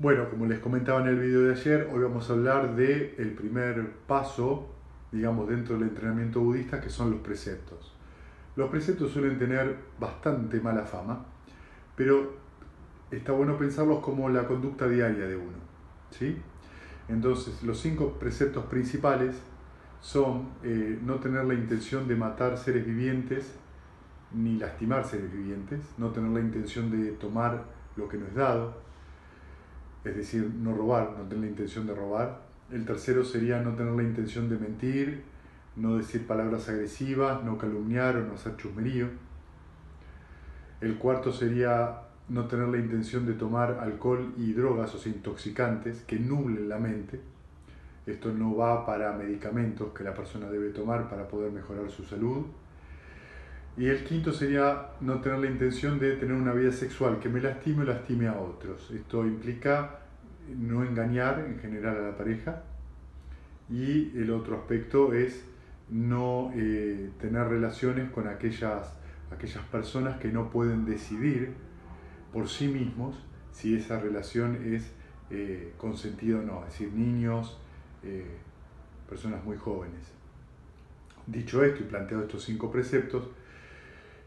Bueno, como les comentaba en el video de ayer, hoy vamos a hablar del primer paso, digamos, dentro del entrenamiento budista, que son los preceptos. Los preceptos suelen tener bastante mala fama, pero está bueno pensarlos como la conducta diaria de uno, ¿sí? Entonces, los 5 preceptos principales son no tener la intención de matar seres vivientes ni lastimar seres vivientes, no tener la intención de tomar lo que no es dado, es decir, no robar, no tener la intención de robar. El tercero sería no tener la intención de mentir, no decir palabras agresivas, no calumniar o no hacer chusmerío. El cuarto sería no tener la intención de tomar alcohol y drogas, o sea, intoxicantes, que nublen la mente. Esto no va para medicamentos que la persona debe tomar para poder mejorar su salud. Y el quinto sería no tener la intención de tener una vida sexual que me lastime o lastime a otros. Esto implica no engañar en general a la pareja. Y el otro aspecto es no tener relaciones con aquellas personas que no pueden decidir por sí mismos si esa relación es consentida o no, es decir, niños, personas muy jóvenes. Dicho esto y planteado estos 5 preceptos,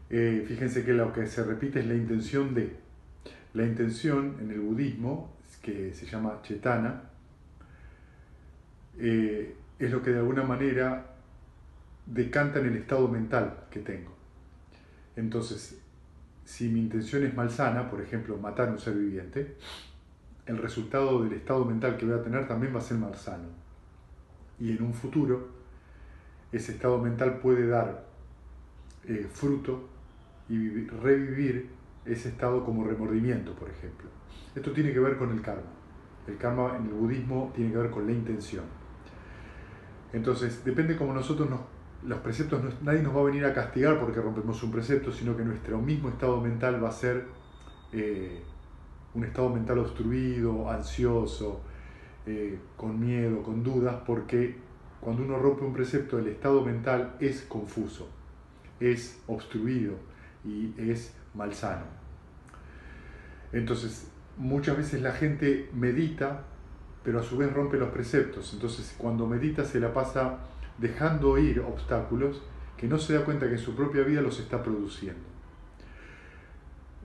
fíjense que lo que se repite es la intención de. La intención en el budismo, que se llama cetana, es lo que de alguna manera decanta en el estado mental que tengo. Entonces, si mi intención es malsana, por ejemplo, matar a un ser viviente, el resultado del estado mental que voy a tener también va a ser malsano. Y en un futuro, ese estado mental puede dar fruto y revivir ese estado como remordimiento, por ejemplo. Esto tiene que ver con el karma. El karma en el budismo tiene que ver con la intención. Entonces, depende como nosotros los preceptos, nadie nos va a venir a castigar porque rompemos un precepto, sino que nuestro mismo estado mental va a ser un estado mental obstruido, ansioso, con miedo, con dudas, porque cuando uno rompe un precepto, el estado mental es confuso, es obstruido y es malsano. Entonces, muchas veces la gente medita, pero a su vez rompe los preceptos. Entonces, cuando medita se la pasa dejando ir obstáculos que no se da cuenta que en su propia vida los está produciendo.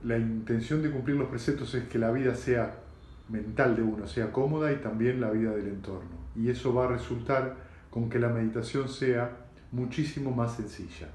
La intención de cumplir los preceptos es que la vida sea mental de uno, sea cómoda, y también la vida del entorno. Y eso va a resultar con que la meditación sea muchísimo más sencilla.